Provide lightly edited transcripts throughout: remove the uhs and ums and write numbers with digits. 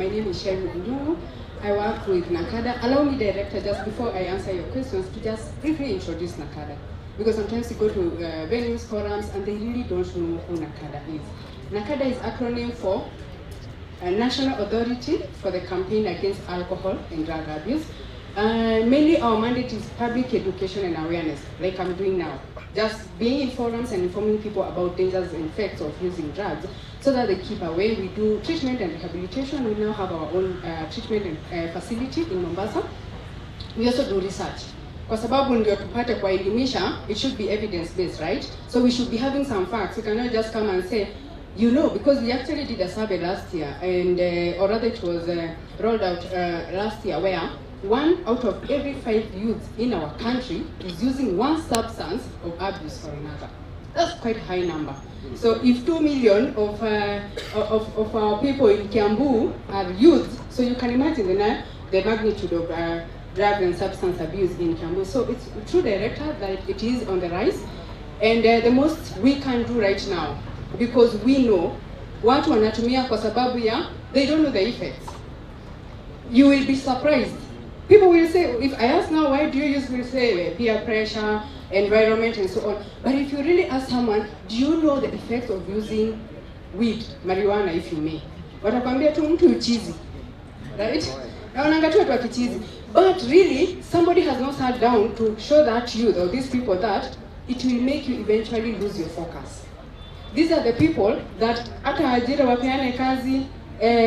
my name is Helpline. I work with Nacada. Allow me, Director, just before I answer your questions, to just briefly introduce Nacada. Because sometimes you go to venues, forums, and they really don't know who Nacada is. Nacada is acronym for National Authority for the Campaign Against Alcohol and Drug Abuse. Mainly our mandate is public education and awareness, like I'm doing now. Just being in forums and informing people about dangers and effects of using drugs so that they keep away. We do treatment and rehabilitation. We now have our own treatment facility in Mombasa. We also do research. Kwa sababu ndio tupate kuelimisha, it should be evidence-based, right? So we should be having some facts. We cannot just come and say, you know, because we actually did a survey last year, and or rather it was rolled out last year, where 1 out of every 5 youths in our country is using one substance of abuse or another. That's quite a high number. So if 2 million of our people in Kiambu are youths, so you can imagine the magnitude of drug and substance abuse in Kiambu. So it's true, Director, that it is on the rise, and the most we can do right now, because we know watu wanatumia kwa sababu ya they don't know the effects. You will be surprised. People will say, if I ask now, why do you use, will say peer pressure, environment, and so on. But if you really ask someone, do you know the effects of using weed, marijuana, if you may? Watakwambia tu mtu uchizi, right? Wanangatua tu akichizi. But really, somebody has not sat down to show that youth or these people that it will make you eventually lose your focus. These are the people that hata ajira wapeane kazi,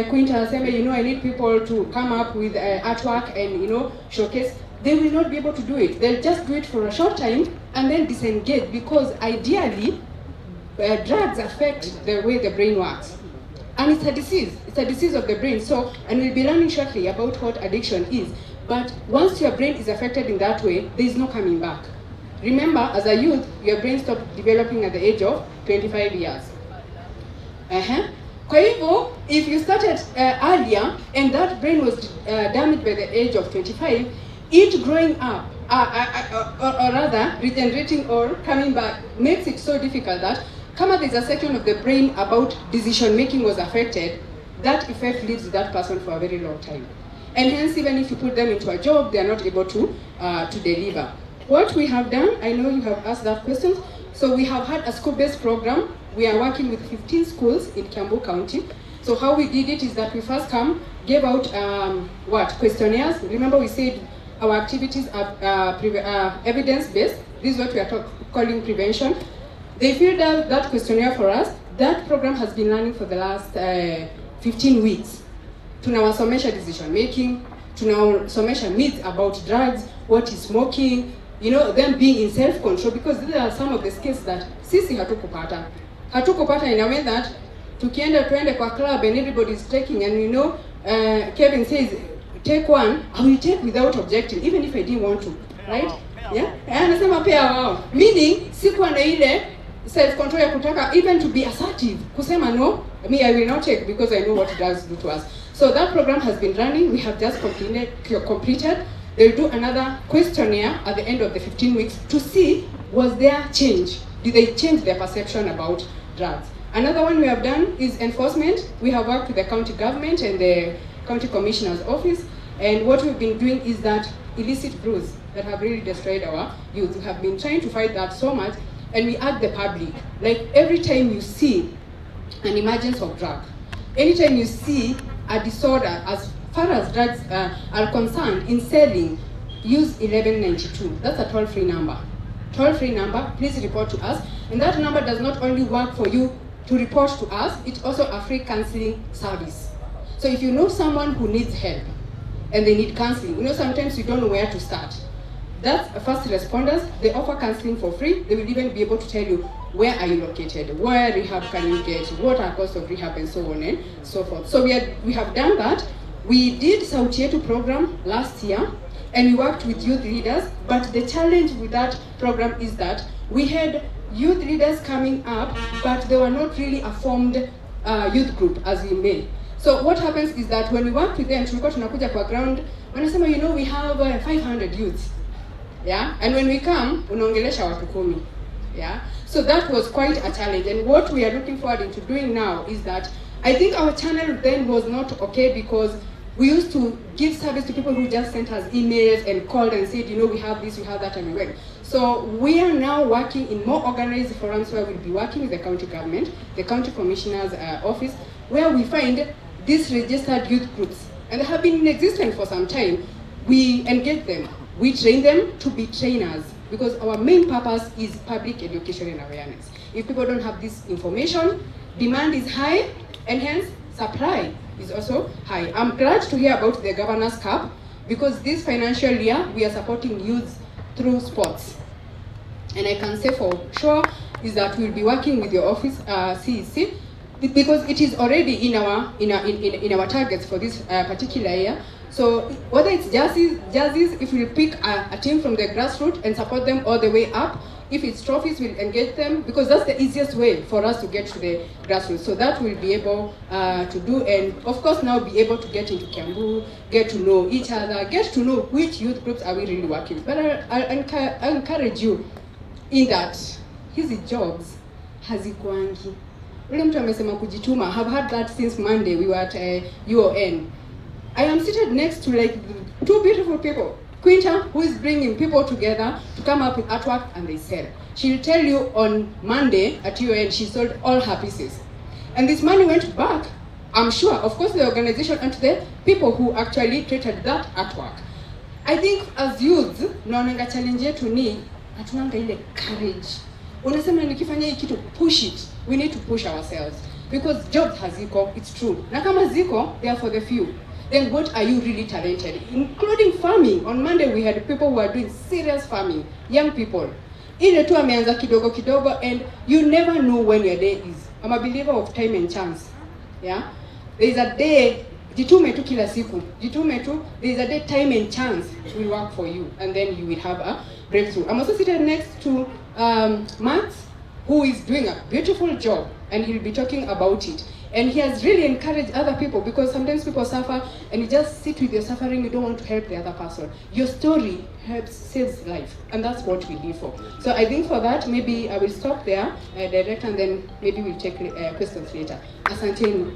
Quinta aseme, you know, I need people to come up with artwork and, you know, showcase. They will not be able to do it. They'll just do it for a short time and then disengage, because ideally, drugs affect the way the brain works. And it's a disease. It's a disease of the brain. So, and we'll be learning shortly about what addiction is. But once your brain is affected in that way, there is no coming back. Remember, as a youth, your brain stopped developing at the age of 25 years. Kwa hivyo, if you started earlier and that brain was damaged by the age of 25, it growing up, or rather regenerating or coming back, makes it so difficult that kama there's a section of the brain about decision making was affected, that effect leaves that person for a very long time. And hence, even if you put them into a job, they are not able to deliver. What we have done, I know you have asked that question, so we have had a school-based program. We are working with 15 schools in Kiambu County. So how we did it is that we first gave out questionnaires. Remember, we said our activities are evidence-based. This is what we are calling prevention. They filled out that questionnaire for us. That program has been running for the last 15 weeks. Tunawasomesha decision making, tunawasomesha myths about drugs, what is smoking, you know, them being in self-control, because these are some of the skills that sisi hatukupata. Hatukupata in a way that tuende kwa club and everybody is taking, and you know, Kevin says, take one, I will take without objecting, even if I didn't want to, right? Yeah? Anasema pia wao. Meaning, sikuwa na ile self-control ya kutaka even to be assertive. Kusema no, me I will not take because I know what it does do to us. So that program has been running. We have just completed. They'll do another questionnaire at the end of the 15 weeks to see, was there change? Did they change their perception about drugs? Another one we have done is enforcement. We have worked with the county government and the county commissioner's office, and what we've been doing is that illicit brews that have really destroyed our youth. We have been trying to fight that so much, and we urge the public, like every time you see an emergence of drug, anytime you see a disorder as far as drugs are concerned in selling, use 1192. That's a toll-free number. Toll-free number, please report to us. And that number does not only work for you to report to us, it's also a free counseling service. So if you know someone who needs help and they need counseling, you know, sometimes you don't know where to start. That's first responders. They offer counseling for free. They will even be able to tell you, where are you located, where rehab can you get, what are costs of rehab, and so on and so forth. So we have done that. We did Sauti Yetu program last year, and we worked with youth leaders, but the challenge with that program is that we had youth leaders coming up, but they were not really a formed youth group, as we may. So what happens is that when we work with them, tulikuwa tunakuja kwa ground, wanasema, you know, we have 500 youths. Yeah, and when we come, unaongelesha watu 10. Yeah, so that was quite a challenge, and what we are looking forward into doing now is that I think our channel then was not okay because we used to give service to people who just sent us emails and called and said, we have this, we have that, and we went. So we are now working in more organized forums where we'll be working with the county government, the county commissioner's office, where we find these registered youth groups. And they have been in existence for some time. We engage them. We train them to be trainers because our main purpose is public education and awareness. If people don't have this information, demand is high, and hence supply is also high. I'm glad to hear about the Governor's Cup because this financial year we are supporting youth through sports. And I can say for sure is that we'll be working with your office, CEC, because it is already in our targets for this particular year. So whether it's jerseys, if we pick a team from the grassroots and support them all the way up, if it's trophies, we'll engage them because that's the easiest way for us to get to the grassroots. So that we'll be able to do, and of course now be able to get into kiambu, get to know each other, get to know which youth groups are we really working with. But I encourage you in that hizi jobs hazikuangi. Ule mtu amesema kujituma. Have had that since Monday. We were at UON. I am seated next to like two beautiful people. Quinta, who is bringing people together to come up with artwork, and they sell. She'll tell you on Monday at UON she sold all her pieces. And this money went back, I'm sure, of course, the organization and to the people who actually created that artwork. I think as youths, naonanga challenge yetu ni hatunanga ile courage. Unasema nikifanya hii kitu, push it. We need to push ourselves because jobs haziko, it's true. Na kama ziko, they are for the few. Then what are you really talented? Including farming. On Monday we had people who are doing serious farming, young people. Ile tu ameanza kidogo kidogo, and you never know when your day is. I'm a believer of time and chance. Yeah? There is a day, jitume tu kila siku. Jitume tu, there is a day time and chance will work for you, and then you will have a breakthrough. I'm also seated next to Matt, who is doing a beautiful job, and he'll be talking about it. And he has really encouraged other people because sometimes people suffer and you just sit with your suffering, you don't want to help the other person. Your story helps, saves life, and that's what we live for. So I think for that, maybe I will stop there, direct, and then maybe we'll take questions later. Asanteni.